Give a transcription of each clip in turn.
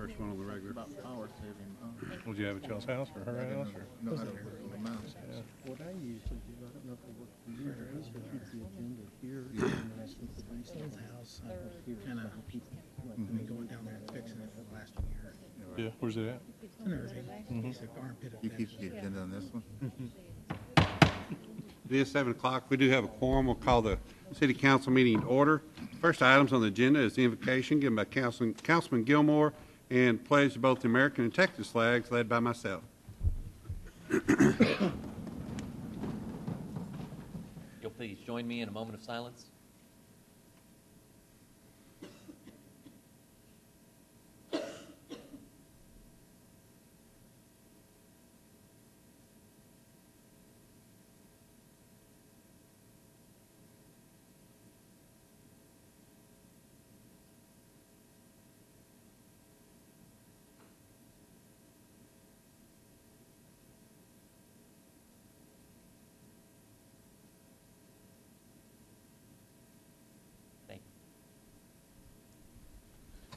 First one on the regular. About power saving. Would you have at y'all's house or her house? Or? No, I don't know. My mom's house. What I usually do, I don't know if it works for you, but I usually keep the agenda here, and then I keep the Mason's house. I go here, kind of keep, like, me going down there and fixing it for the last year. Yeah, where's it at? And everything. It's like armpit of You keep the agenda on this one? It is 7 o'clock. We do have a quorum. We'll call the city council meeting to order. First items on the agenda is the invocation given by Councilman Gilmore and pledge to both the American and Texas flags led by myself. You'll please join me in a moment of silence.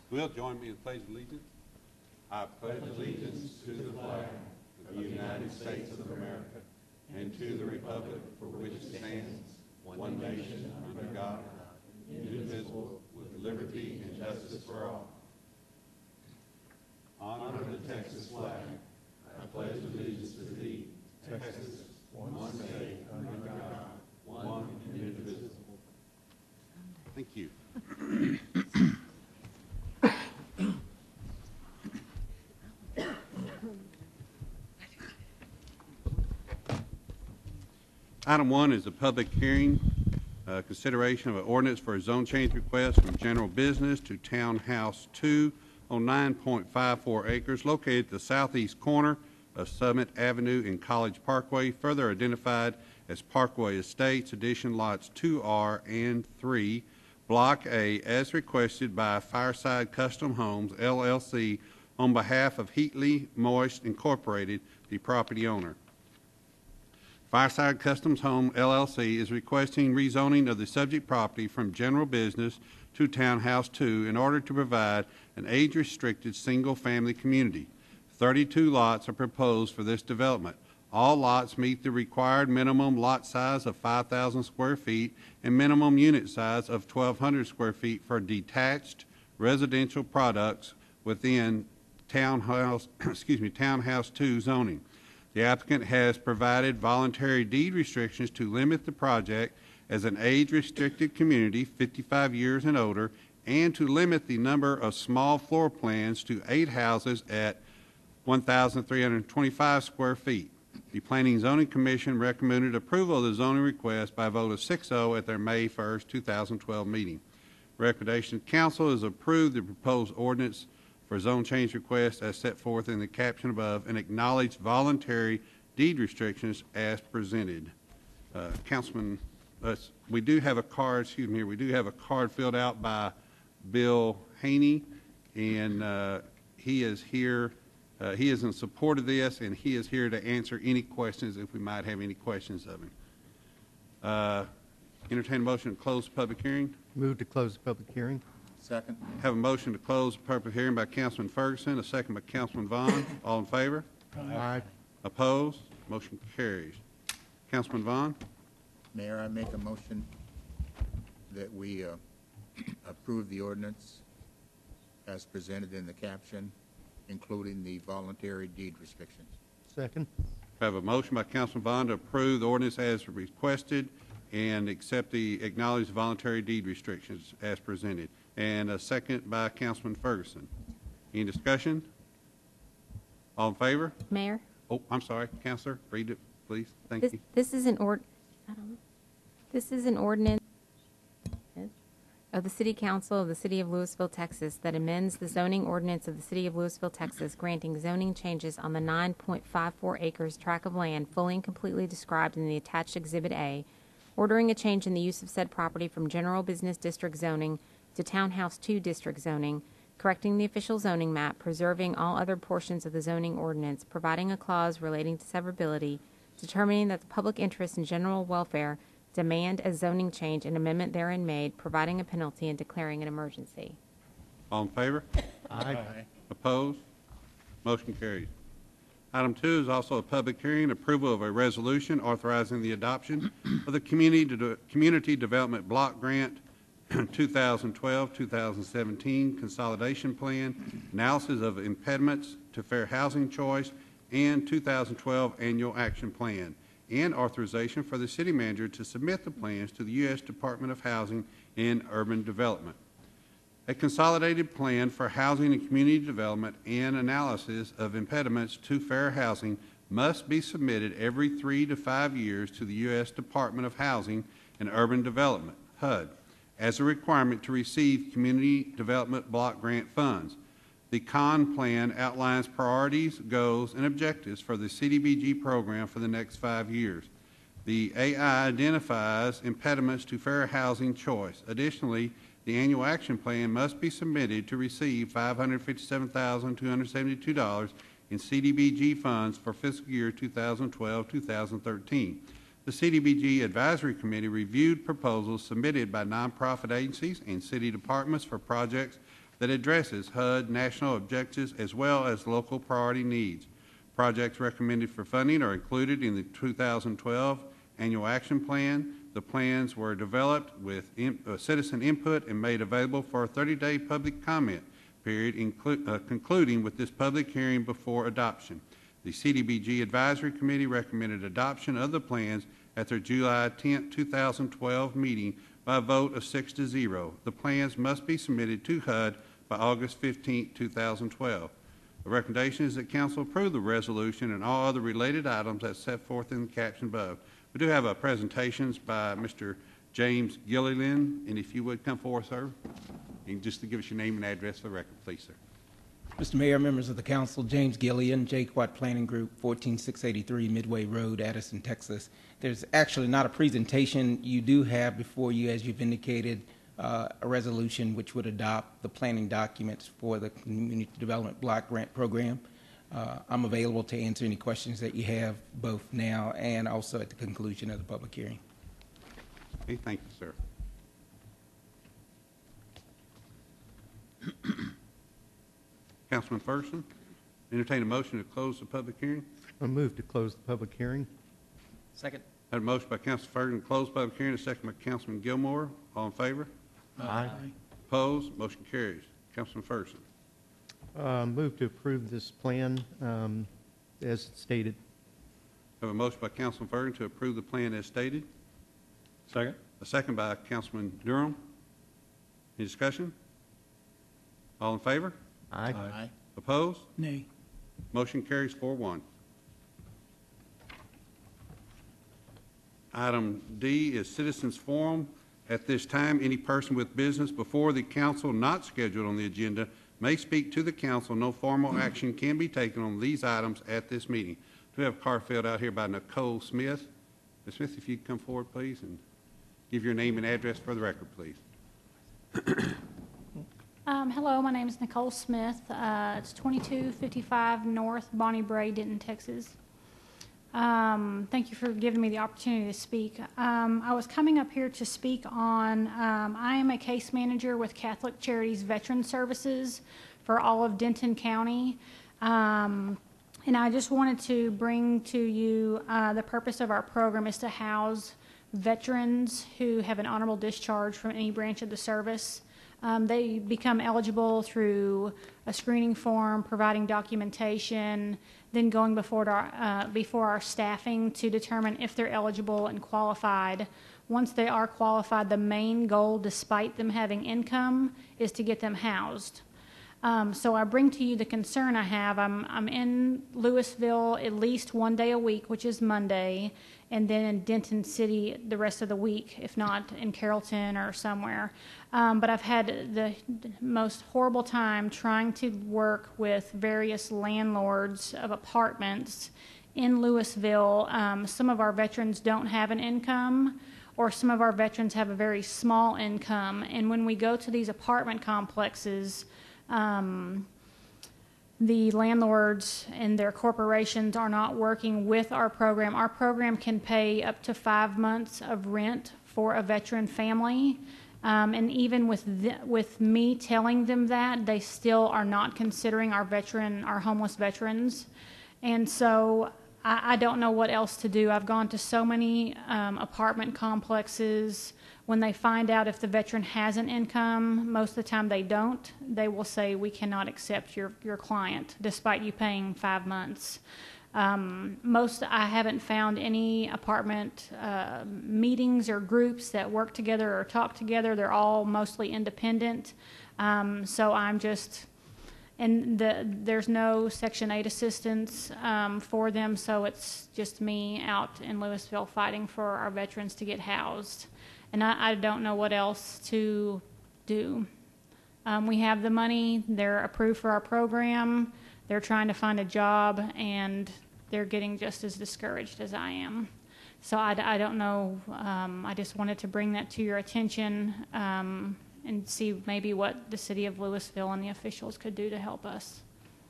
Will join me in pledge of allegiance. I pledge allegiance to the flag of the United States of America and to the republic for which it stands, one nation under God, indivisible, with liberty and justice for all. Honor the Texas flag. I pledge allegiance to thee, Texas, one state under God, one indivisible. Thank you. Item 1 is a public hearing, consideration of an ordinance for a zone change request from general business to Townhouse 2 on 9.54 acres located at the southeast corner of Summit Avenue and College Parkway, further identified as Parkway Estates, addition lots 2R and 3, Block A, as requested by Fireside Custom Homes, LLC, on behalf of Heatley Moist Incorporated, the property owner. Fireside Customs Home, LLC, is requesting rezoning of the subject property from general business to Townhouse 2 in order to provide an age-restricted single-family community. 32 lots are proposed for this development. All lots meet the required minimum lot size of 5,000 square feet and minimum unit size of 1,200 square feet for detached residential products within Townhouse 2 zoning. The applicant has provided voluntary deed restrictions to limit the project as an age-restricted community, 55 years and older, and to limit the number of small floor plans to 8 houses at 1,325 square feet. The Planning and Zoning Commission recommended approval of the zoning request by a vote of 6-0 at their May 1st, 2012 meeting. Recommendation of council is approve the proposed ordinance for zone change request as set forth in the caption above and acknowledge voluntary deed restrictions as presented. Councilman, we do have a card, we do have a card filled out by Bill Haney, and he is here, he is in support of this, and he is here to answer any questions if we might have any questions of him. Entertain a motion to close the public hearing. Move to close the public hearing. Second. Have a motion to close the public hearing by Councilman Ferguson, a second by Councilman Vaughn. All in favor? Aye. Opposed? Motion carries. Councilman Vaughn? Mayor, I make a motion that we approve the ordinance as presented in the caption, including the voluntary deed restrictions. Second. I have a motion by Councilman Vaughn to approve the ordinance as requested and accept the acknowledged voluntary deed restrictions as presented, and a second by Councilman Ferguson. Any discussion? All in favor? Mayor? Oh, I'm sorry, Councilor, read it, please. Thank you. This is an ordinance of the City Council of the City of Lewisville, Texas, that amends the zoning ordinance of the City of Lewisville, Texas, granting zoning changes on the 9.54 acres tract of land fully and completely described in the attached Exhibit A, ordering a change in the use of said property from General Business District zoning to Townhouse 2 District zoning, correcting the official zoning map, preserving all other portions of the zoning ordinance, providing a clause relating to severability, determining that the public interest and general welfare demand a zoning change and amendment therein made, providing a penalty, and declaring an emergency. All in favor? Aye. Opposed? Motion carries. Item 2 is also a public hearing, approval of a resolution authorizing the adoption of the Community Development Block Grant 2012-2017 Consolidation Plan, analysis of impediments to fair housing choice, and 2012 Annual Action Plan, and authorization for the city manager to submit the plans to the U.S. Department of Housing and Urban Development. A consolidated plan for housing and community development and analysis of impediments to fair housing must be submitted every 3 to 5 years to the U.S. Department of Housing and Urban Development, HUD, as a requirement to receive Community Development Block Grant funds. The CON plan outlines priorities, goals, and objectives for the CDBG program for the next 5 years. The AI identifies impediments to fair housing choice. Additionally, the annual action plan must be submitted to receive $557,272 in CDBG funds for fiscal year 2012-2013. The CDBG Advisory Committee reviewed proposals submitted by nonprofit agencies and city departments for projects that addresses HUD national objectives as well as local priority needs. Projects recommended for funding are included in the 2012 Annual Action Plan. The plans were developed with citizen input and made available for a 30-day public comment period, concluding with this public hearing before adoption. The CDBG Advisory Committee recommended adoption of the plans at their July 10, 2012 meeting by a vote of 6-0. The plans must be submitted to HUD by August 15, 2012. The recommendation is that Council approve the resolution and all other related items as set forth in the caption above. We do have presentations by Mr. James Gilliland, and if you would come forward, sir, and just to give us your name and address for the record, please, sir. Mr. Mayor, members of the council, James Gillian, J-Quad Planning Group, 14683 Midway Road, Addison, Texas. There's actually not a presentation. You do have before you, as you've indicated, a resolution which would adopt the planning documents for the Community Development Block Grant Program. I'm available to answer any questions that you have both now and also at the conclusion of the public hearing. Okay, thank you, sir. Councilman Ferguson, entertain a motion to close the public hearing. I move to close the public hearing. Second. I have a motion by Councilman Ferguson to close public hearing, a second by Councilman Gilmore. All in favor? Aye. Opposed? Motion carries. Councilman Ferguson. Move to approve this plan as stated. I have a motion by Councilman Ferguson to approve the plan as stated. Second. A second by Councilman Durham. Any discussion? All in favor? Aye. Aye. Opposed? Nay. Motion carries 4-1. Item D is citizens forum. At this time, any person with business before the council not scheduled on the agenda may speak to the council. No formal action can be taken on these items at this meeting. We have a card filled out here by Nicole Smith. Ms. Smith, if you'd come forward, please, and give your name and address for the record, please. Hello, my name is Nicole Smith. It's 2255 North Bonnie Bray, Denton, Texas. Thank you for giving me the opportunity to speak. I was coming up here to speak on, I am a case manager with Catholic Charities Veteran Services for all of Denton County. And I just wanted to bring to you the purpose of our program is to house veterans who have an honorable discharge from any branch of the service. They become eligible through a screening form, providing documentation, then going before our staffing to determine if they're eligible and qualified. Once they are qualified, the main goal, despite them having income, is to get them housed. So I bring to you the concern I have. I'm in Lewisville at least one day a week, which is Monday, and then in Denton City the rest of the week, if not in Carrollton or somewhere. But I've had the most horrible time trying to work with various landlords of apartments in Lewisville. Some of our veterans don't have an income, or some of our veterans have a very small income. And when we go to these apartment complexes, the landlords and their corporations are not working with our program. Our program can pay up to 5 months of rent for a veteran family. And even with me telling them that, they still are not considering our homeless veterans. And so I don't know what else to do. I've gone to so many apartment complexes. When they find out if the veteran has an income, most of the time they don't. They will say, we cannot accept your client, despite you paying 5 months. I haven't found any apartment meetings or groups that work together or talk together. They're all mostly independent. So I'm just, and there's no Section 8 assistance for them, so it's just me out in Lewisville fighting for our veterans to get housed. And I don't know what else to do. We have the money. They're approved for our program. They're trying to find a job, and they're getting just as discouraged as I am. So I don't know. I just wanted to bring that to your attention and see maybe what the city of Lewisville and the officials could do to help us.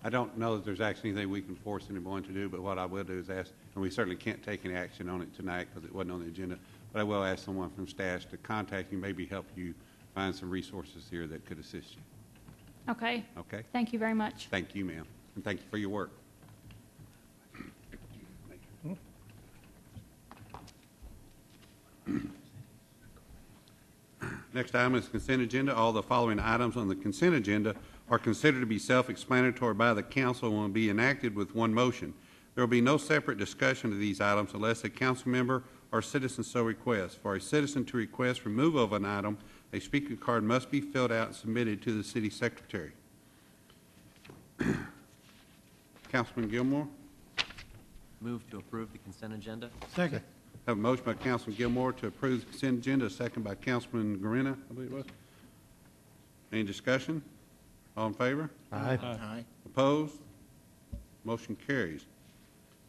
I don't know that there's actually anything we can force anyone to do, but what I will do is ask, and we certainly can't take any action on it tonight because it wasn't on the agenda, but I will ask someone from staff to contact you, maybe help you find some resources here that could assist you. Okay. Okay? Thank you very much. Thank you, ma'am, and thank you for your work. Next item is consent agenda. All the following items on the consent agenda are considered to be self-explanatory by the council and will be enacted with one motion. There will be no separate discussion of these items unless a council member or citizen so requests. For a citizen to request removal of an item, a speaker card must be filled out and submitted to the city secretary. Councilman Gilmore? Move to approve the consent agenda. Second. Have a motion by Councilman Gilmore to approve the consent agenda, a second by Councilman Guarina, I believe it was. Any discussion? All in favor? Aye. Aye. Opposed? Motion carries.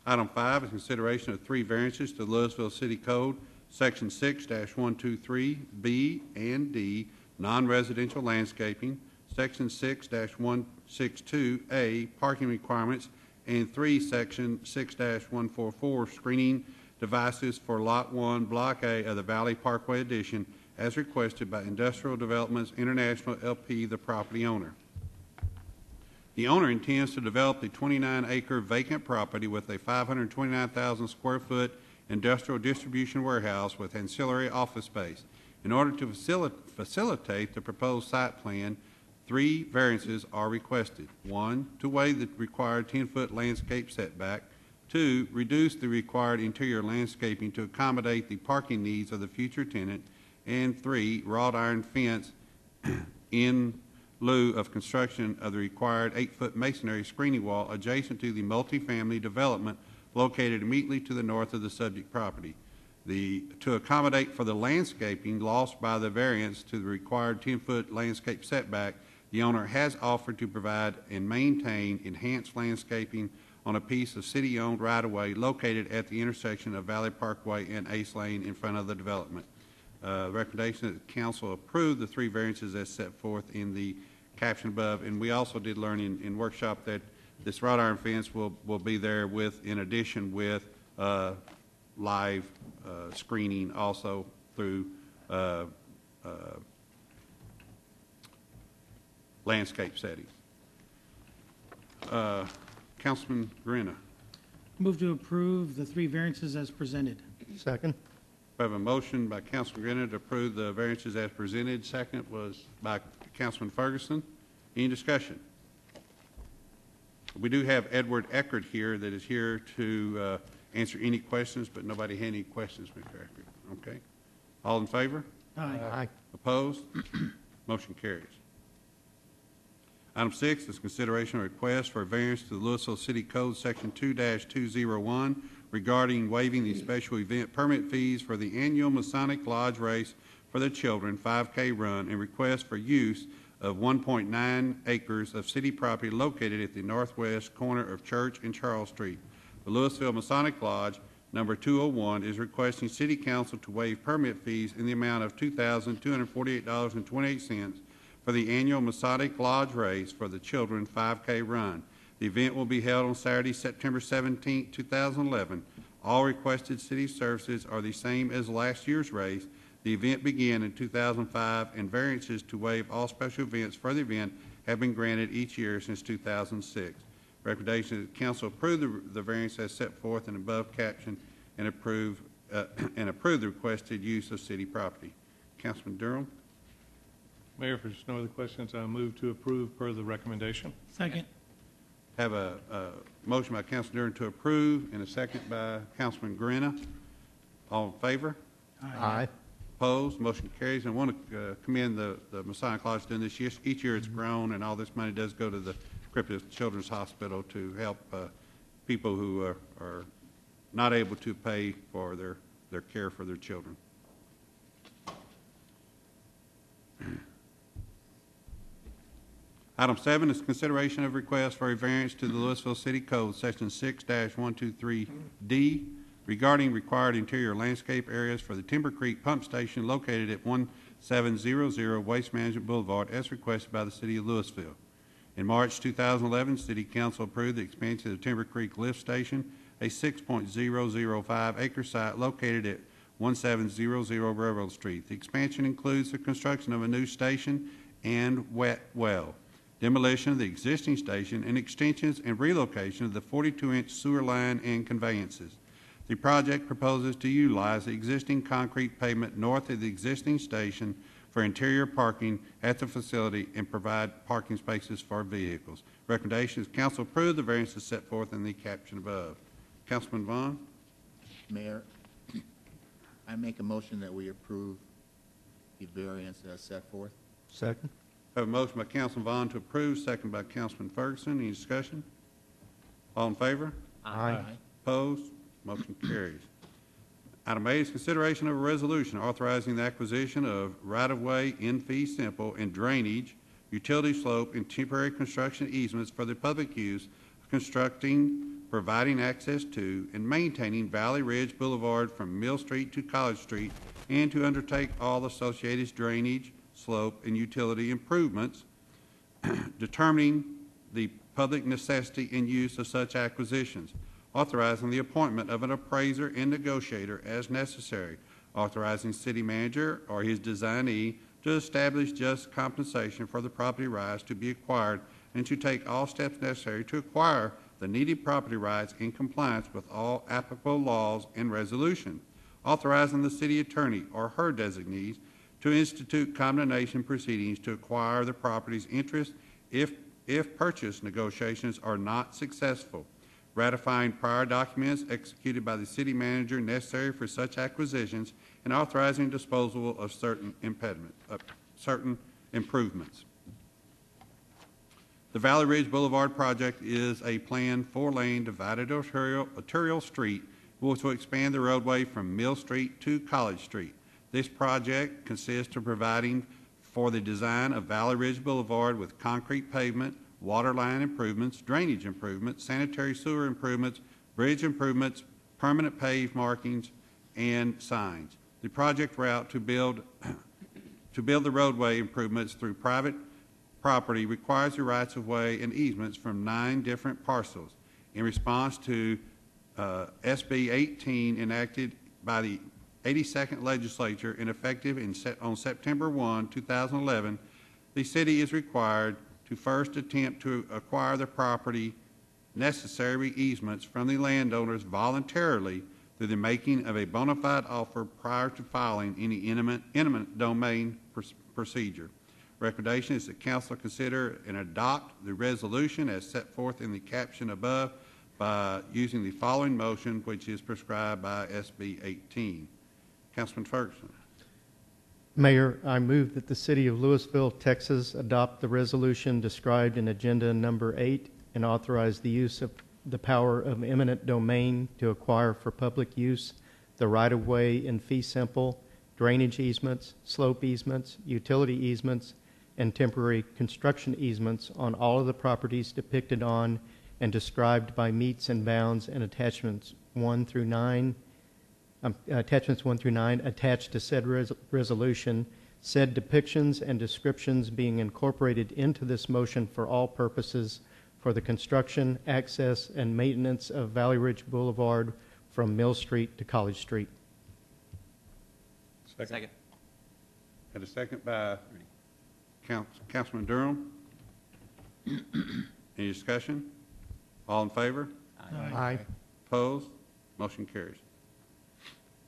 Item 5 is consideration of 3 variances to Lewisville City Code, Section 6-123B and D, non-residential landscaping, Section 6-162A, parking requirements, and 3, Section 6-144, screening devices for Lot 1, Block A of the Valley Parkway Addition, as requested by Industrial Developments International LP, the property owner. The owner intends to develop the 29-acre vacant property with a 529,000 square foot industrial distribution warehouse with ancillary office space. In order to facilitate the proposed site plan, 3 variances are requested. 1, to waive the required 10-foot landscape setback. 2, reduce the required interior landscaping to accommodate the parking needs of the future tenant. And 3, wrought iron fence in lieu of construction of the required 8-foot masonry screening wall adjacent to the multifamily development located immediately to the north of the subject property. To accommodate for the landscaping lost by the variance to the required 10-foot landscape setback, the owner has offered to provide and maintain enhanced landscaping on a piece of city-owned right-of-way located at the intersection of Valley Parkway and Ace Lane in front of the development. Recommendation that the council approve the 3 variances as set forth in the caption above. And we also did learn in workshop that this wrought iron fence will be there in addition with live screening also through landscape settings. Councilman Guarina. Move to approve the 3 variances as presented. Second. We have a motion by Councilman Guarina to approve the variances as presented. Second was by Councilman Ferguson. Any discussion? We do have Edward Eckert here that is here to answer any questions, but nobody had any questions, Mr. Eckert. Okay. All in favor? Aye. Aye. Opposed? Motion carries. Item 6 is consideration of request for a variance to the Lewisville City Code, Section 2-201, regarding waiving the special event permit fees for the annual Masonic Lodge Race for the Children 5K Run, and request for use of 1.9 acres of city property located at the northwest corner of Church and Charles Street. The Lewisville Masonic Lodge, number 201, is requesting City Council to waive permit fees in the amount of $2,248.28 for the annual Masonic Lodge Race for the Children 5K Run. The event will be held on Saturday, September 17, 2011. All requested city services are the same as last year's race. the event began in 2005, and variances to waive all special events for the event have been granted each year since 2006. Recommendation is that council approve the variance as set forth in above caption and approve the requested use of city property. Councilman Durham. Mayor, if there's no other questions, I move to approve per the recommendation. Second. Have a motion by Councilman Durham to approve and a second by Councilman Grena. All in favor? Aye. Opposed? Motion carries. And I want to commend the Masonic Lodge doing this. Each year it's grown, and all this money does go to the Cripple Children's Hospital to help people who are not able to pay for their care for their children. Item 7 is consideration of request for a variance to the Lewisville City Code, Section 6-123D, regarding required interior landscape areas for the Timber Creek Pump Station located at 1700 Waste Management Boulevard, as requested by the City of Lewisville. In March 2011, City Council approved the expansion of the Timber Creek Lift Station, a 6.005-acre site located at 1700 Railroad Street. The expansion includes the construction of a new station and wet well, demolition of the existing station, and extensions and relocation of the 42-inch sewer line and conveyances. The project proposes to utilize the existing concrete pavement north of the existing station for interior parking at the facility and provide parking spaces for vehicles. Recommendation is council approve the variances set forth in the caption above. Councilman Vaughn. Mayor, I make a motion that we approve the variance as set forth. Second. Have a motion by Councilman Vaughn to approve, second by Councilman Ferguson. Any discussion? All in favor? Aye. Opposed? Motion carries. Item 8 is consideration of a resolution authorizing the acquisition of right-of-way in fee simple and drainage, utility slope, and temporary construction easements for the public use of constructing, providing access to, and maintaining Valley Ridge Boulevard from Mill Street to College Street, and to undertake all associated drainage, slope, and utility improvements, determining the public necessity and use of such acquisitions, authorizing the appointment of an appraiser and negotiator as necessary, authorizing city manager or his designee to establish just compensation for the property rights to be acquired and to take all steps necessary to acquire the needed property rights in compliance with all applicable laws and resolutions, authorizing the city attorney or her designees to institute condemnation proceedings to acquire the property's interest if purchase negotiations are not successful, ratifying prior documents executed by the city manager necessary for such acquisitions, and authorizing disposal of certain improvements. The Valley Ridge Boulevard project is a planned 4-lane divided arterial street which will expand the roadway from Mill Street to College Street. This project consists of providing for the design of Valley Ridge Boulevard with concrete pavement, water line improvements, drainage improvements, sanitary sewer improvements, bridge improvements, permanent paved markings, and signs. The project route to build the roadway improvements through private property requires the rights of way and easements from 9 different parcels. In response to SB 18 enacted by the 82nd Legislature and effective on September 1, 2011, the city is required to first attempt to acquire the property necessary easements from the landowners voluntarily through the making of a bona fide offer prior to filing any eminent domain procedure. Recommendation is that council consider and adopt the resolution as set forth in the caption above by using the following motion, which is prescribed by SB 18. Councilman Ferguson. Mayor, I move that the City of Lewisville, Texas adopt the resolution described in Agenda Number 8 and authorize the use of the power of eminent domain to acquire for public use the right-of-way in fee simple, drainage easements, slope easements, utility easements, and temporary construction easements on all of the properties depicted on and described by meets and bounds and attachments 1 through 9 attached to said resolution, said depictions and descriptions being incorporated into this motion for all purposes for the construction, access, and maintenance of Valley Ridge Boulevard from Mill Street to College Street. Second. Had a second by Councilman Durham. Any discussion? All in favor? Aye. Opposed? Motion carries.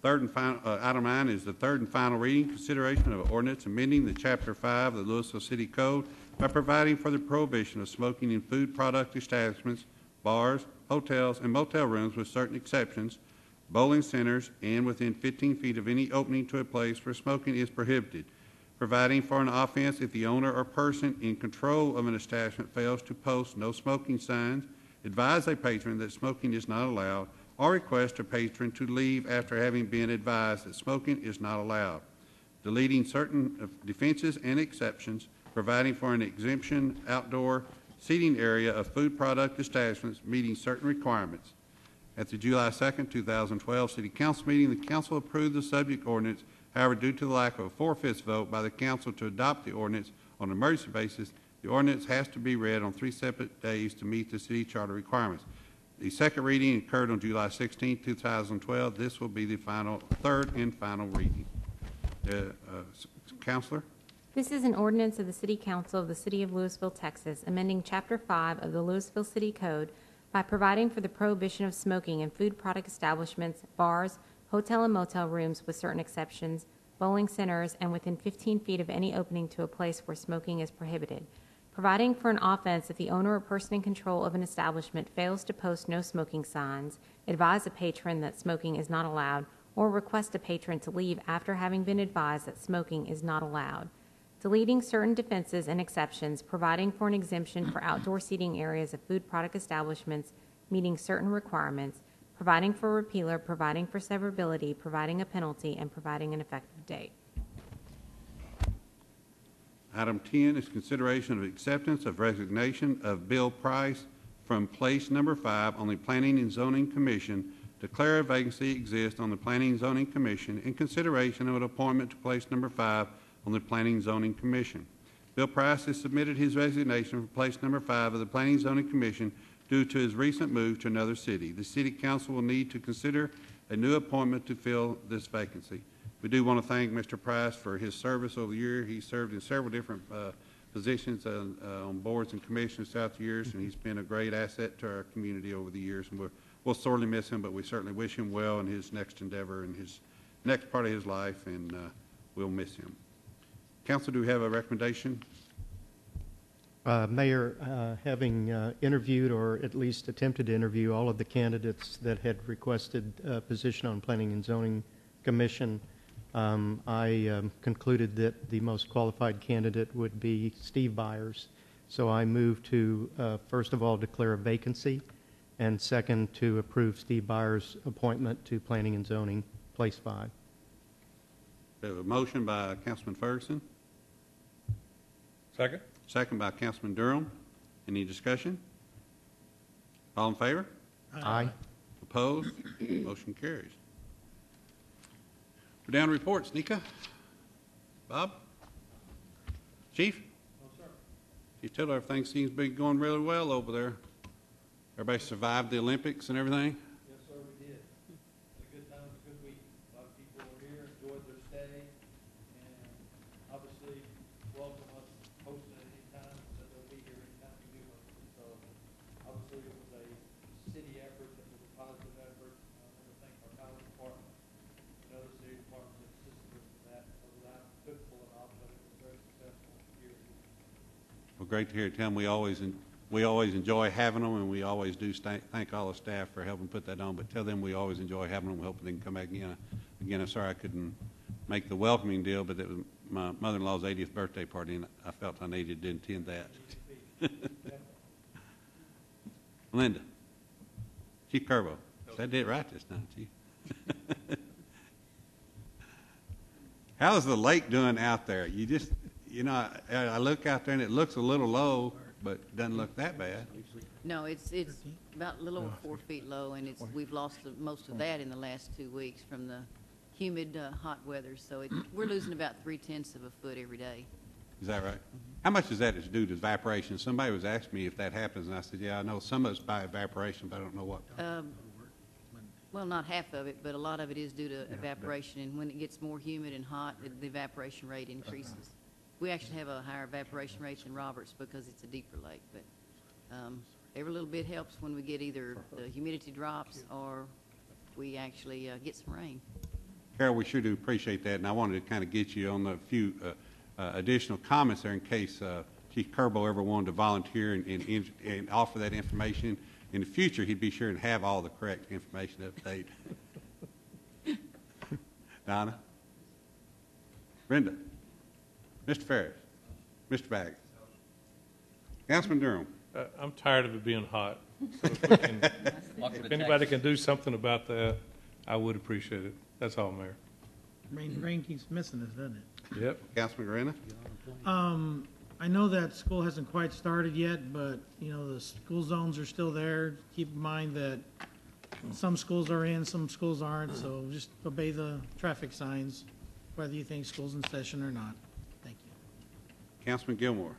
Third and final, item 9 is the third and final reading, consideration of ordinance amending the Chapter 5 of the Lewisville City Code by providing for the prohibition of smoking in food product establishments, bars, hotels, and motel rooms with certain exceptions, bowling centers, and within 15 feet of any opening to a place where smoking is prohibited, providing for an offense if the owner or person in control of an establishment fails to post no smoking signs, advise a patron that smoking is not allowed, or request a patron to leave after having been advised that smoking is not allowed, deleting certain defenses and exceptions, providing for an exemption outdoor seating area of food product establishments meeting certain requirements. At the July 2nd, 2012 City Council meeting, the Council approved the subject ordinance. However, due to the lack of a 4/5 vote by the Council to adopt the ordinance on an emergency basis, the ordinance has to be read on 3 separate days to meet the city charter requirements. The second reading occurred on July 16, 2012. This will be the third and final reading. Counselor? This is an ordinance of the City Council of the City of Lewisville, Texas, amending Chapter 5 of the Lewisville City Code by providing for the prohibition of smoking in food product establishments, bars, hotel and motel rooms with certain exceptions, bowling centers, and within 15 feet of any opening to a place where smoking is prohibited, providing for an offense if the owner or person in control of an establishment fails to post no smoking signs, advise a patron that smoking is not allowed, or request a patron to leave after having been advised that smoking is not allowed, deleting certain defenses and exceptions, providing for an exemption for outdoor seating areas of food product establishments meeting certain requirements, providing for repealer, providing for severability, providing a penalty, and providing an effective date. Item 10 is consideration of acceptance of resignation of Bill Price from place number 5 on the Planning and Zoning Commission. Declare a vacancy exists on the Planning and Zoning Commission in consideration of an appointment to place number 5 on the Planning and Zoning Commission. Bill Price has submitted his resignation for place number 5 of the Planning and Zoning Commission due to his recent move to another city. The City Council will need to consider a new appointment to fill this vacancy. We do want to thank Mr. Price for his service over the year. He served in several different positions on boards and commissions throughout the years, and he's been a great asset to our community over the years. And we'll sorely miss him, but we certainly wish him well in his next endeavor and his next part of his life, and we'll miss him. Council, do we have a recommendation? Mayor, having interviewed or at least attempted to interview all of the candidates that had requested a position on Planning and Zoning Commission, I concluded that the most qualified candidate would be Steve Byers. So I move to, first of all, declare a vacancy, and second, to approve Steve Byers' appointment to Planning and Zoning, Place 5. We have a motion by Councilman Ferguson. Second? Second by Councilman Durham. Any discussion? All in favor? Aye. Opposed? Motion carries. We're down to reports. Nika? Bob? Chief? No, sir. Chief Tiller, everything seems to be going really well over there. Everybody survived the Olympics and everything? Yes, sir, we did. It was a good time, it was a good week. A lot of people were here, enjoyed their stay, and obviously welcome us hosting at any time, so they'll be here anytime we do host it. So obviously it was a city effort, that was a positive effort. I want to thank our college department and other city departments that assisted us with that. So without couldn't pull it off, but it was very successful here. Well, great to hear, Tim. We always enjoy having them, and we always do thank all the staff for helping put that on. But tell them we always enjoy having them, hoping they can come back again. Again, I'm sorry I couldn't make the welcoming deal, but it was my mother-in-law's 80th birthday party, and I felt I needed to attend that. Linda. Chief Curbo. I did it right this time, Chief. How's the lake doing out there? I look out there and it looks a little low, but it doesn't look that bad. No, it's about a little over 4 feet low, and we've lost most of that in the last 2 weeks from the humid, hot weather. So we're losing about 3/10 of a foot every day. Is that right? How much is that due to evaporation? Somebody was asking me if that happens, and I said, yeah, I know some of it's by evaporation, but I don't know what. Well, not half of it, but a lot of it is due to evaporation, and when it gets more humid and hot, the evaporation rate increases. We actually have a higher evaporation rate than Roberts because it's a deeper lake, but every little bit helps when we get either the humidity drops or we actually get some rain. Carol, we sure do appreciate that, and I wanted to kind of get you on a few additional comments there in case Chief Kerbo ever wanted to volunteer and offer that information. In the future, he'd be sure to have all the correct information up to date. Donna? Brenda? Mr. Ferris? Mr. Baggett? Councilman Durham? I'm tired of it being hot. So if anybody can do something about that, I would appreciate it. That's all, Mayor. Rain keeps missing us, doesn't it? Yep. Councilman Garena? I know that school hasn't quite started yet, but, you know, the school zones are still there. Keep in mind that some schools are in, some schools aren't, so just obey the traffic signs, whether you think school's in session or not. Thank you. Councilman Gilmore?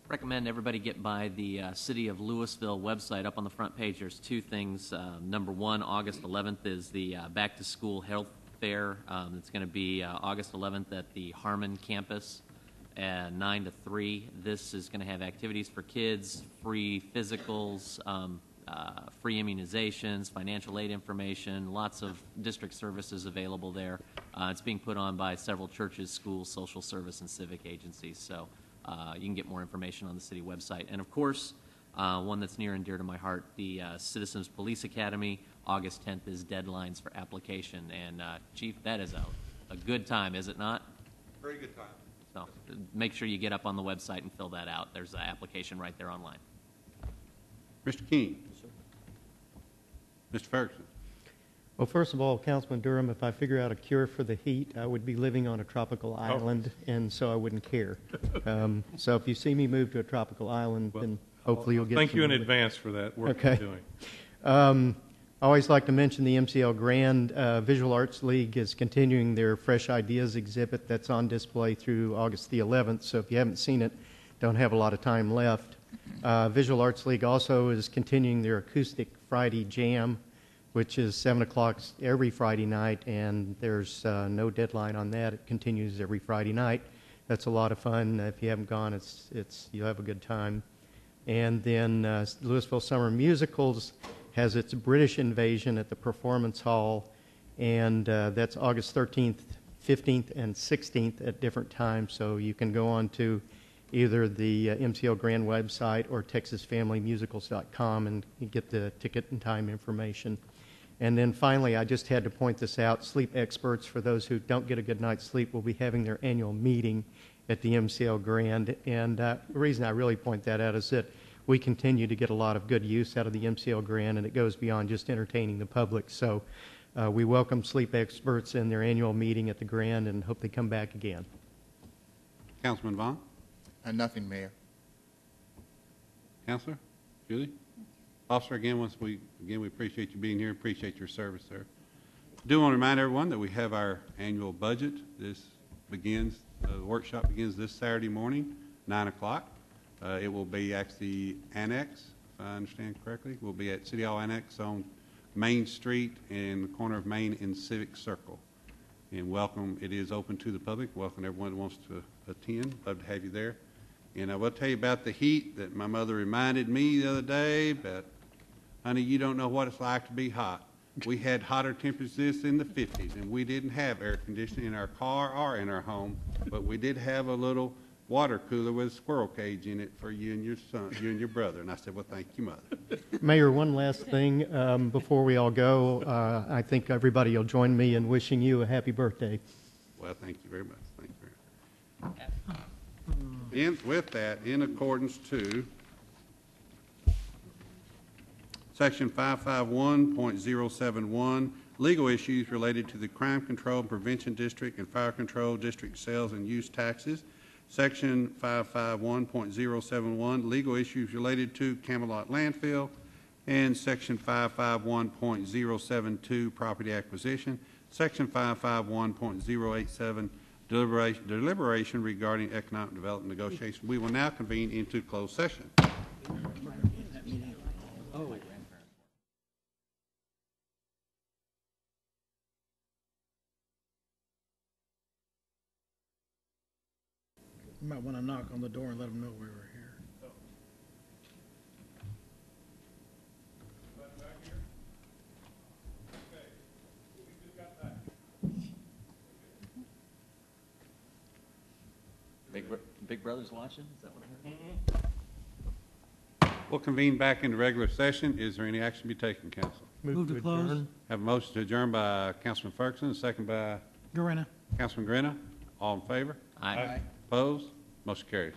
Recommend everybody get by the City of Lewisville website. Up on the front page, there's two things. Number one, August 11th is the back-to-school health fair. It's going to be August 11th at the Harmon campus at 9 to 3. This is going to have activities for kids, free physicals, free immunizations, financial aid information, lots of district services available there. It's being put on by several churches, schools, social service, and civic agencies. So you can get more information on the city website. And of course, one that's near and dear to my heart, the Citizens Police Academy. August 10th is deadlines for application. And Chief, that is a good time, is it not? Very good time. So make sure you get up on the website and fill that out. There's an application right there online. Mr. King? Mr. Ferguson? Well, first of all, Councilman Durham, if I figure out a cure for the heat, I would be living on a tropical island, and so I wouldn't care. So if you see me move to a tropical island, then hopefully you'll get Thank you in some- advance for that work Okay. you're doing. I always like to mention the MCL Grand Visual Arts League is continuing their Fresh Ideas exhibit that's on display through August the 11th, so if you haven't seen it, don't have a lot of time left. Visual Arts League also is continuing their Acoustic Friday Jam, which is 7 o'clock every Friday night, and there's no deadline on that. It continues every Friday night. That's a lot of fun. If you haven't gone, you'll have a good time. And then Lewisville Summer Musicals has its British Invasion at the Performance Hall, and that's August 13th, 15th, and 16th at different times, so you can go on to either the MCL Grand website or TexasFamilyMusicals.com and you get the ticket and time information. And then finally, I just had to point this out, sleep experts, for those who don't get a good night's sleep, will be having their annual meeting at the MCL Grand, and the reason I really point that out is that we continue to get a lot of good use out of the MCL Grand, and it goes beyond just entertaining the public. So we welcome sleep experts in their annual meeting at the Grand and hope they come back again. Councilman Vaughn? Nothing, Mayor. Counselor? Julie? Officer, again, we appreciate you being here, appreciate your service, sir. Do want to remind everyone that we have our annual budget. This begins, the workshop begins this Saturday morning, 9 o'clock. It will be at the Annex, if I understand correctly. We'll be at City Hall Annex on Main Street in the corner of Main and Civic Circle. And welcome, it is open to the public. Welcome everyone that wants to attend. Love to have you there. And I will tell you about the heat that my mother reminded me the other day, but honey, you don't know what it's like to be hot. We had hotter temperatures in the 50s, and we didn't have air conditioning in our car or in our home, but we did have a little water cooler with a squirrel cage in it for you and your son, you and your brother. And I said, well, thank you, Mother. Mayor, one last thing before we all go. I think everybody will join me in wishing you a happy birthday. Well, thank you very much. Thank you very much. With that, in accordance to Section 551.071, legal issues related to the Crime Control and Prevention District and Fire Control District sales and use taxes. Section 551.071, legal issues related to Camelot Landfill. And Section 551.072, property acquisition. Section 551.087, deliberation regarding economic development negotiation. We will now convene into closed session. You might want to knock on the door and let them know we were here. Big Brother's watching? Is that what I heard? We'll convene back into regular session. Is there any action to be taken, council? Move to close. adjourn. Have a motion to adjourn by Councilman Ferguson, second by Garena. Councilman Grenna. All in favor? Aye. Opposed? Motion carries.